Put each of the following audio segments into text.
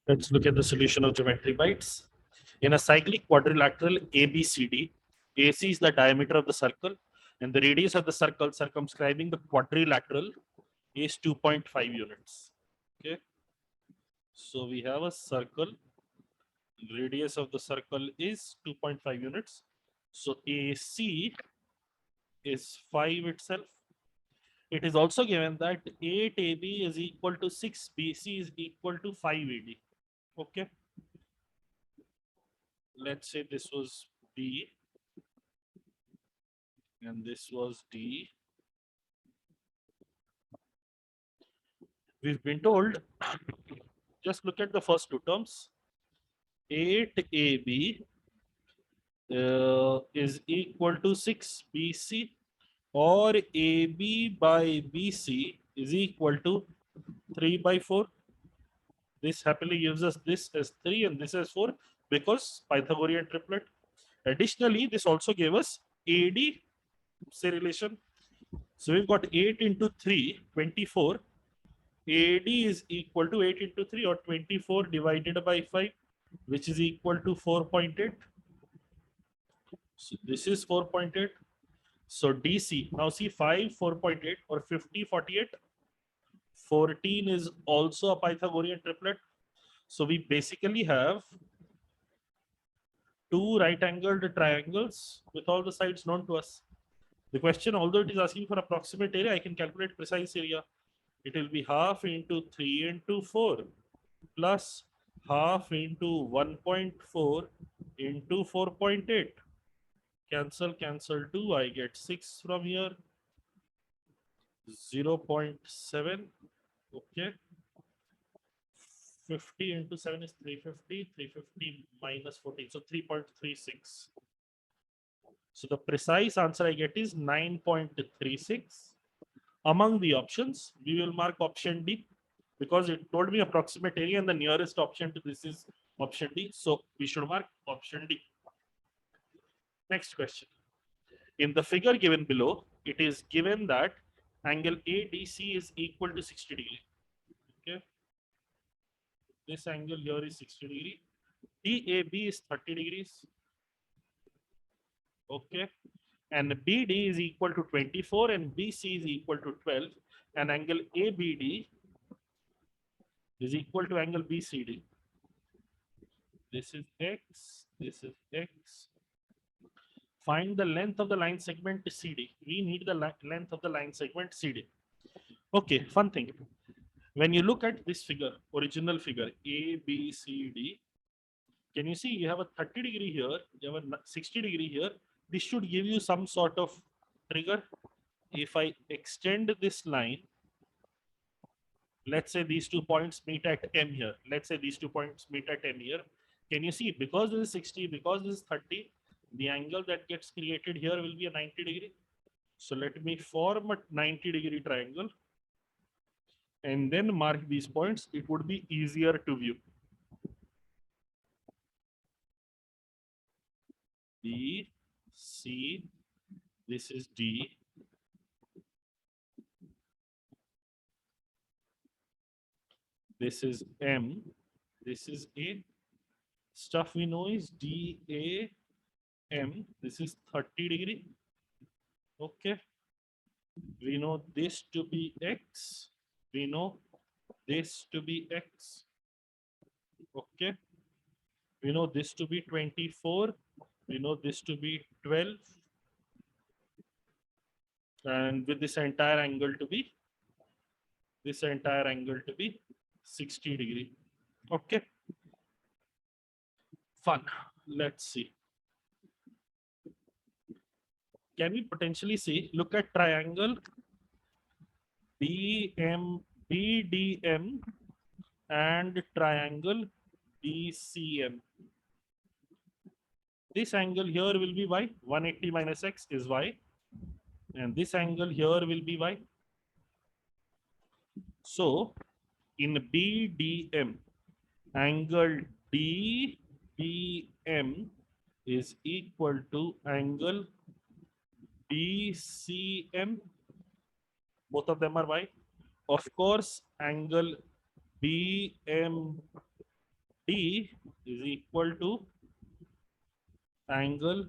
Let's look at the solution of geometry bites. In a cyclic quadrilateral ABCD, AC is the diameter of the circle and the radius of the circle circumscribing the quadrilateral is 2.5 units. Okay, so we have a circle, radius of the circle is 2.5 units. So AC is 5 itself. It is also given that 8 AB is equal to 6 BC is equal to 5 AD. Okay, let's say this was B and this was D. We've been told, just look at the first two terms. 8AB is equal to 6 BC, or AB by BC is equal to 3 by 4. This happily gives us this as 3 and this as 4 because Pythagorean triplet. Additionally, this also gave us AD, say relation. So we've got 8 into 3, 24. AD is equal to 8 into 3 or 24 divided by 5, which is equal to 4.8. So this is 4.8. So DC, now see 5, 4.8 or 50, 48. 14 is also a Pythagorean triplet. So we basically have two right-angled triangles with all the sides known to us. The question, although it is asking for approximate area, I can calculate precise area. It will be half into 3 into 4 plus half into 1.4 into 4.8. Cancel, cancel 2. I get 6 from here. 0.7. Okay. 50 into 7 is 350. 350 minus 14. So 3.36. So the precise answer I get is 9.36. Among the options, we will mark option D because it told me approximate area and the nearest option to this is option D. So we should mark option D. Next question. In the figure given below, it is given that angle ADC is equal to 60 degree. Okay. This angle here is 60 degree. DAB is 30 degrees. Okay. And BD is equal to 24 and BC is equal to 12. And angle ABD is equal to angle BCD. This is X. This is X. Find the length of the line segment CD. We need the length of the line segment CD. Okay, fun thing. When you look at this figure, original figure, A, B, C, D, can you see you have a 30 degree here, you have a 60 degree here. This should give you some sort of trigger. If I extend this line, let's say these 2 points meet at M here. Let's say these 2 points meet at M here. Can you see, because this is 60, because this is 30, the angle that gets created here will be a 90 degree. So let me form a 90 degree triangle and then mark these points. It would be easier to view. B, C, this is D. This is M, this is A. Stuff we know is D, A, M. This is 30 degree. Okay. We know this to be X. We know this to be X. Okay. We know this to be 24. We know this to be 12. And with this entire angle to be, 60 degree. Okay. Fun. Let's see. Can we potentially see, look at triangle BDM and triangle BCM. This angle here will be Y. 180 minus X is Y. And this angle here will be Y. So in BDM, angle DBM is equal to angle BCM. Both of them are Y. Of course, angle BMD D is equal to angle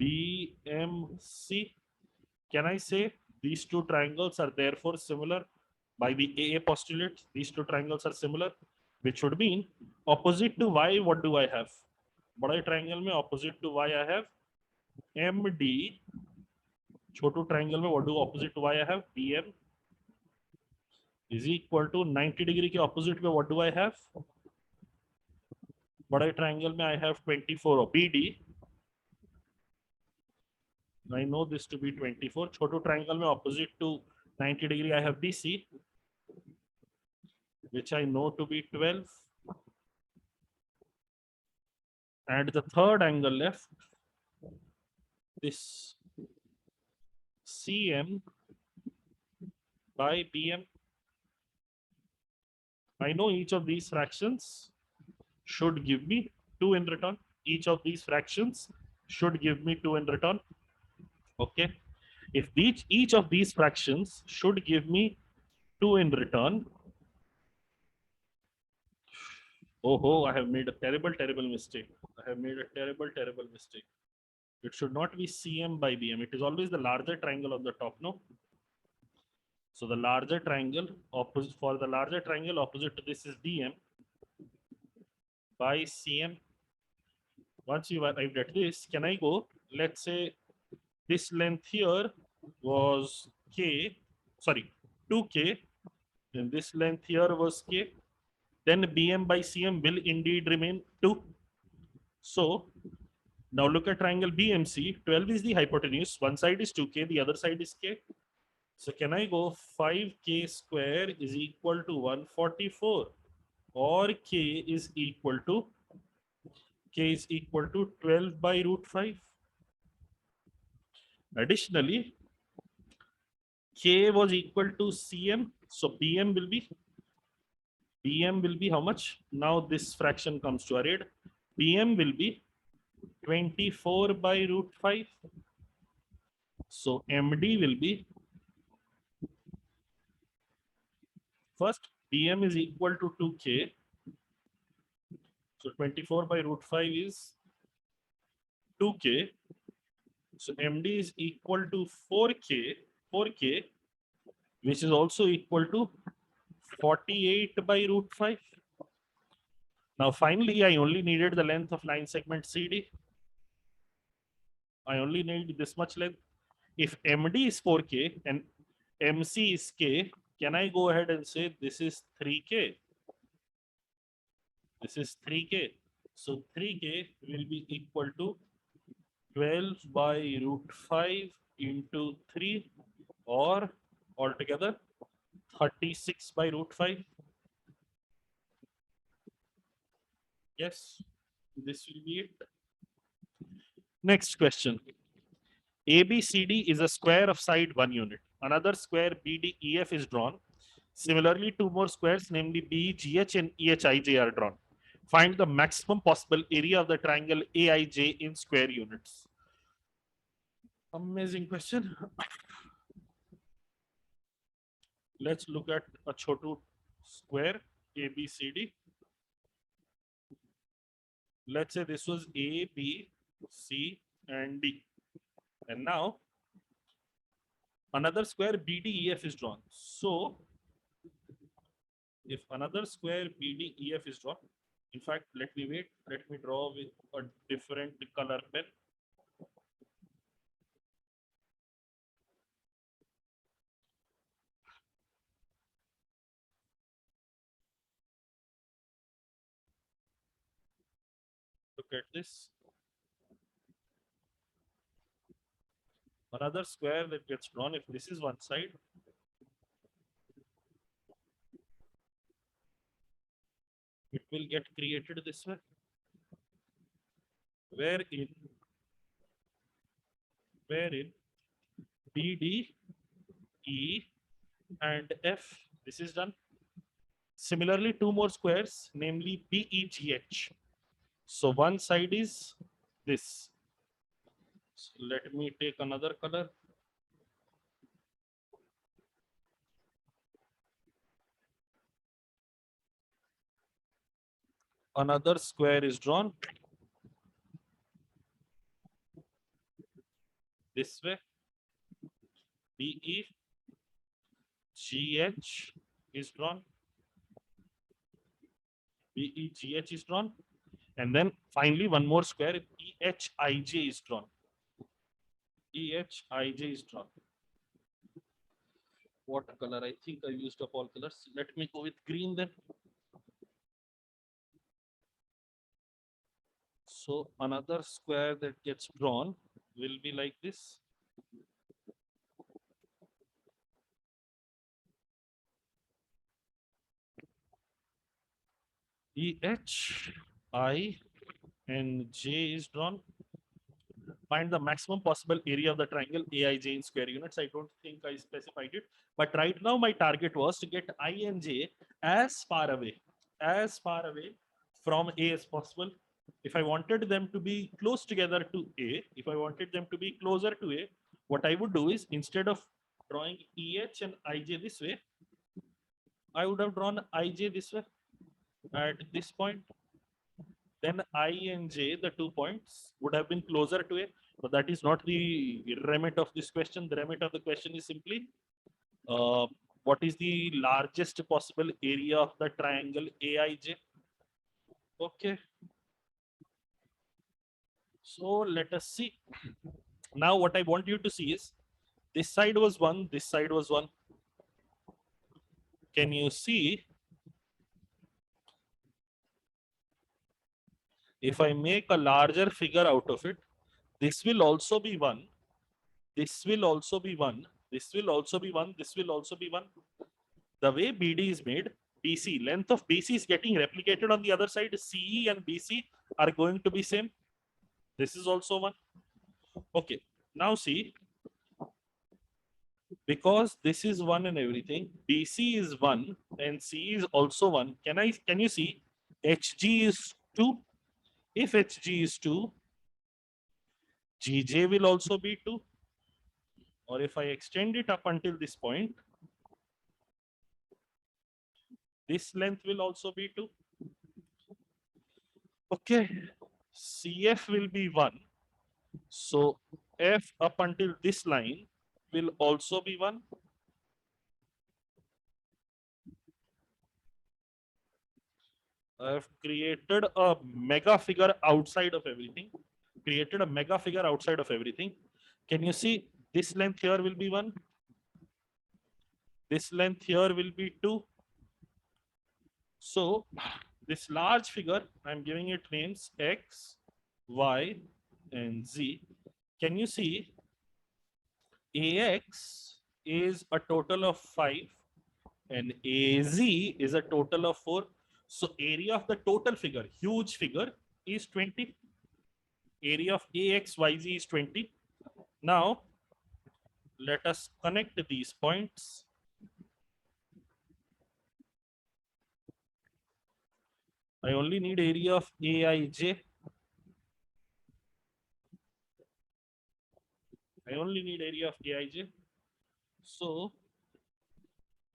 BMC. Can I say these two triangles are therefore similar by the AA postulate? These two triangles are similar, which would mean opposite to Y, what do I have? बड़ा triangle में opposite to Y I have MD. Chhotu triangle में what do opposite to Y I have? BM is equal to 90 degree के opposite में what do I have? बड़े triangle में I have 24 BD. I know this to be 24. Chhotu triangle में opposite to 90 degree I have BC, which I know to be 12. And the third angle left, this CM by BM. I know each of these fractions should give me 2 in return. Each of these fractions should give me 2 in return. Okay. If each of these fractions should give me 2 in return, oh, I have made a terrible mistake. I have made a terrible mistake. It should not be CM by BM. It is always the larger triangle on the top, no? So the larger triangle opposite for the larger triangle opposite to this is DM by CM. Once you arrived at this, can I go? Let's say this length here was K, sorry, 2K, and this length here was K. Then BM by CM will indeed remain 2. So now look at triangle BMC. 12 is the hypotenuse. One side is 2K, the other side is K. So can I go 5K square is equal to 144, or K is equal to 12 by root 5. Additionally, K was equal to CM. So BM will be how much? Now this fraction comes to our aid. BM will be 24 by root 5. So MD will be, first BM is equal to 2K. So 24 by root 5 is 2K. So MD is equal to 4K, which is also equal to 48 by root 5. Now finally, I only needed the length of line segment CD. I only need this much length. If MD is 4K and MC is K, can I go ahead and say this is 3K? This is 3K. So 3K will be equal to 12 by root 5 into 3, or altogether 36 by root 5. Yes, this will be it. Next question. ABCD is a square of side 1 unit. Another square BDEF is drawn. Similarly, 2 more squares, namely BGH and EHIJ, are drawn. Find the maximum possible area of the triangle AIJ in square units. Amazing question. Let's look at a chotu square ABCD. Let's say this was A, B, C, and D. And now another square BDEF is drawn. So if another square BDEF is drawn, in fact, let me draw with a different color pen. Look at this. Another square that gets drawn, if this is one side, it will get created this way, wherein BD, E, and F, this is done. Similarly, 2 more squares, namely BEGH. So one side is this. So let me take another color. Another square is drawn this way. BEGH is drawn. BEGH is drawn. And then finally one more square, EHIJ is drawn. EHIJ is drawn. What color? I think I used up all colors. Let me go with green then. So another square that gets drawn will be like this. EH, I, and J is drawn. Find the maximum possible area of the triangle AIJ in square units. I don't think I specified it, but right now my target was to get I and J as far away from A as possible. If I wanted them to be close together to A, if I wanted them to be closer to A, what I would do is instead of drawing EH and IJ this way, I would have drawn IJ this way at this point. Then I and J, the 2 points, would have been closer to A. But that is not the remit of this question. The remit of the question is simply what is the largest possible area of the triangle AIJ? Okay. So let us see. Now what I want you to see is this side was 1, this side was 1. Can you see? If I make a larger figure out of it, this will also be 1. This will also be 1. This will also be 1. This will also be 1. The way BD is made, BC, length of BC is getting replicated on the other side. CE and BC are going to be same. This is also 1. Okay. Now see, because this is 1 and everything, BC is 1 and C is also 1. Can you see HG is 2? If HG is 2, GJ will also be 2. Or if I extend it up until this point, this length will also be 2. Okay. CF will be 1. So F up until this line will also be 1. I have created a mega figure outside of everything. Can you see this length here will be 1? This length here will be 2. So this large figure, I'm giving it names X, Y, and Z. Can you see AX is a total of 5 and AZ is a total of 4. So area of the total figure, huge figure, is 20. Area of AXYZ is 20. Now, let us connect these points. I only need area of AIJ. I only need area of AIJ. So,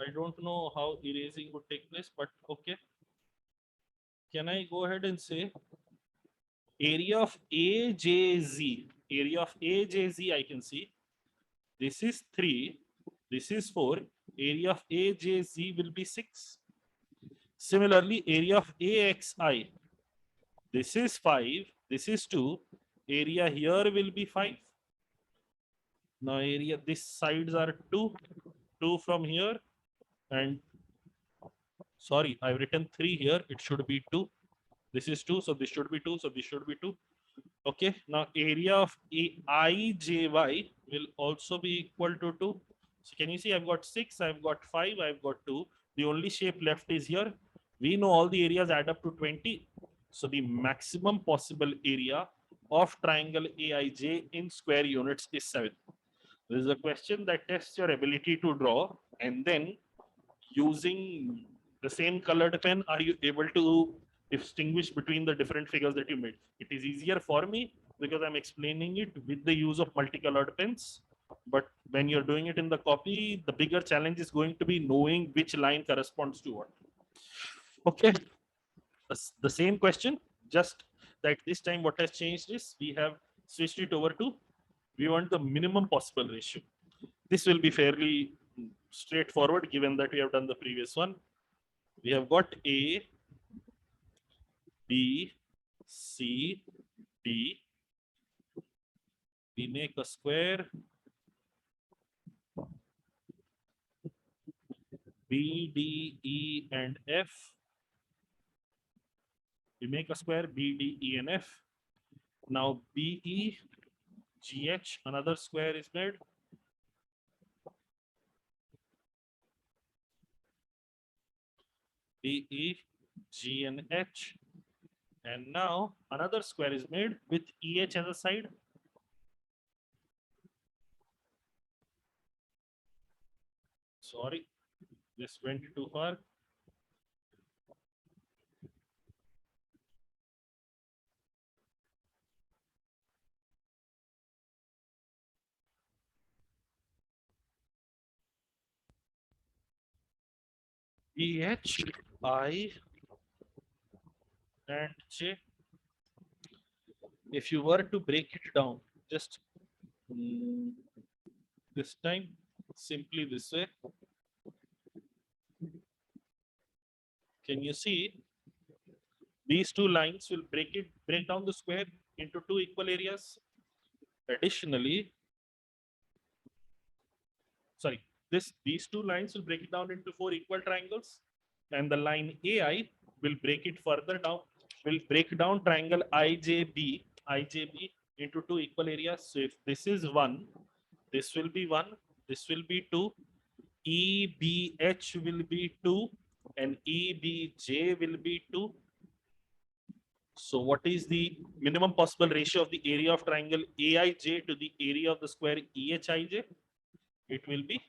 I don't know how erasing would take place, but okay. Can I go ahead and say area of AJZ? Area of AJZ, I can see. This is 3. This is 4. Area of AJZ will be 6. Similarly, area of AXI. This is 5. This is 2. Area here will be 5. Now area, these sides are 2. 2 from here. And sorry, I've written 3 here. It should be 2. This is 2. So this should be 2. So this should be 2. Okay. Now area of AIJY will also be equal to 2. So can you see I've got 6, I've got 5, I've got 2. The only shape left is here. We know all the areas add up to 20. So the maximum possible area of triangle AIJ in square units is 7. This is a question that tests your ability to draw, and then using the same colored pen, are you able to distinguish between the different figures that you made? It is easier for me because I'm explaining it with the use of multicolored pens. But when you're doing it in the copy, the bigger challenge is going to be knowing which line corresponds to what. Okay. the same question, just that this time what has changed is we have switched it over to, we want the minimum possible ratio. This will be fairly straightforward given that we have done the previous one. We have got A, B, C, D. We make a square. B, D, E, and F. We make a square B, D, E, and F. Now B, E, G, H, another square is made. B, E, G, and H. And now another square is made with EH as a side. Sorry, this went too far. EH, I, and J. If you were to break it down, just this time, simply this way. Can you see? These two lines will break down the square into two equal areas. Additionally, sorry, these two lines will break it down into four equal triangles, and the line AI will break it further down, will break down triangle IJB into two equal areas. So if this is one, this will be one, this will be two, EBH will be two, and EBJ will be two. So what is the minimum possible ratio of the area of triangle AIJ to the area of the square EHIJ? It will be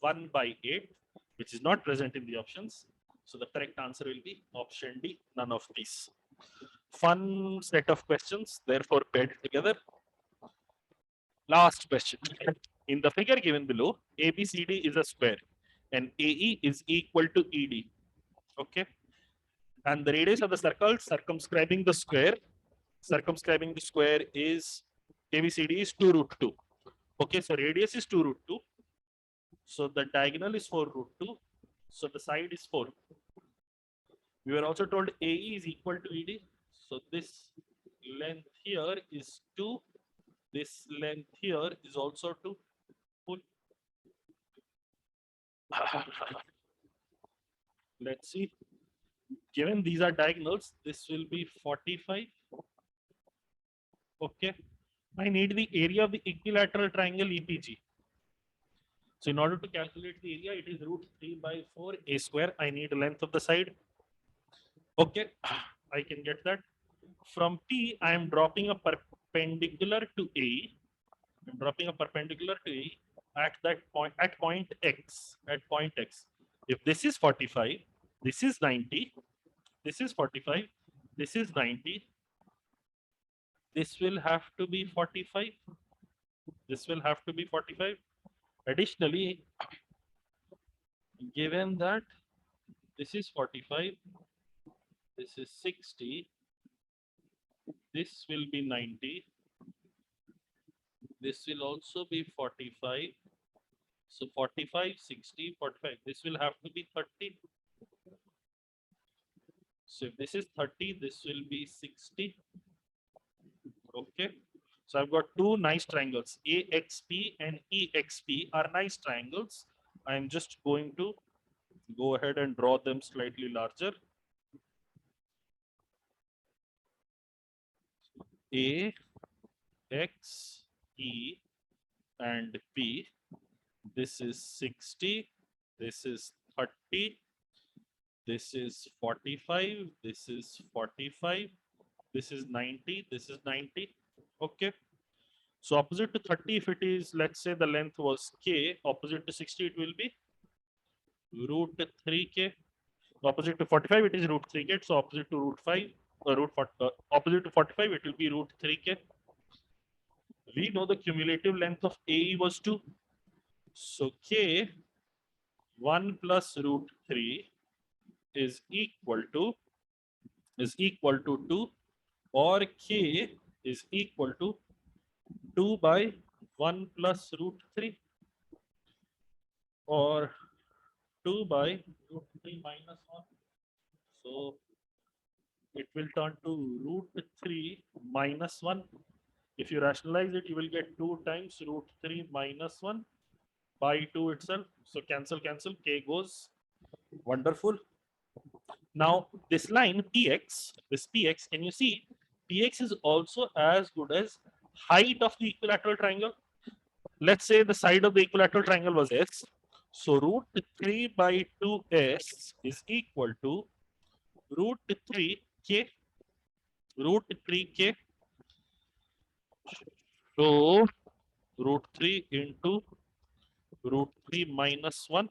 1 by 8, which is not present in the options. So the correct answer will be option D, none of these. Fun set of questions, therefore paired together. Last question. In the figure given below, ABCD is a square and AE is equal to ED. Okay. And the radius of the circle circumscribing the square is ABCD is 2 root 2. Okay, so radius is 2 root 2. So the diagonal is 4 root 2. So the side is 4. We were also told AE is equal to ED. So this length here is 2. This length here is also 2. Let's see. Given these are diagonals, this will be 45. Okay. I need the area of the equilateral triangle EPG. So in order to calculate the area, it is root 3 by 4 a square. I need length of the side. Okay, I can get that. From P, I am dropping a perpendicular to A. I'm dropping a perpendicular to A at that point, at point X. At point X. If this is 45, this is 90. This is 45. This is 90. This will have to be 45. This will have to be 45. Additionally, given that this is 45, this is 60, this will be 90, this will also be 45. So 45, 60, 45. This will have to be 30. So if this is 30, this will be 60. Okay. So I've got two nice triangles. AXP and EXP are nice triangles. I'm just going to go ahead and draw them slightly larger. A, X, E, and P. This is 60. This is 30. This is 45. This is 45. This is 90. This is 90. Okay. So opposite to 30, if it is, let's say the length was K, opposite to 60, it will be root 3K. Opposite to 45, it is root 3K. So opposite to root 5, opposite to 45, it will be root 3K. We know the cumulative length of AE was 2. So K 1 plus root 3 is equal to is equal to 2, or k is equal to 2 by 1 plus root 3, or 2 by root 3 minus 1. So it will turn to root 3 minus 1. If you rationalize it, you will get 2 times root 3 minus 1 by 2 itself. So cancel, cancel, k goes. Wonderful. Now this line px, this px, can you see px is also as good as height of the equilateral triangle? Let's say the side of the equilateral triangle was s. So root 3 by 2s is equal to root 3k, root 3k. So root 3 into root 3 minus 1.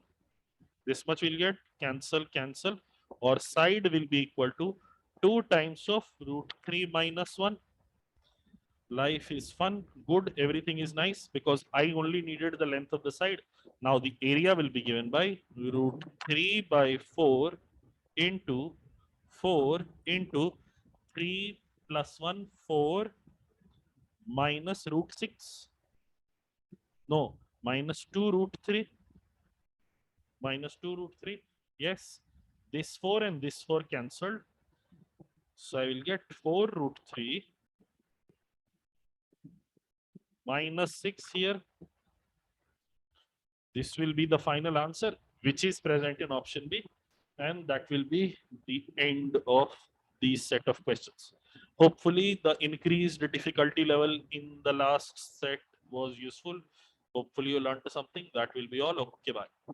This much will get cancel, cancel, or side will be equal to 2 times of root 3 minus 1. Life is fun, good, everything is nice because I only needed the length of the side. Now the area will be given by root 3 by 4 into 4 into 3 plus 1, 4 minus root 6. No, minus 2 root 3. Minus 2 root 3. Yes, this 4 and this 4 cancelled. So I will get 4 root 3 minus 6 here. This will be the final answer, which is present in option B. And that will be the end of these set of questions. Hopefully, the increased difficulty level in the last set was useful. Hopefully, you learned something. That will be all. Okay, bye.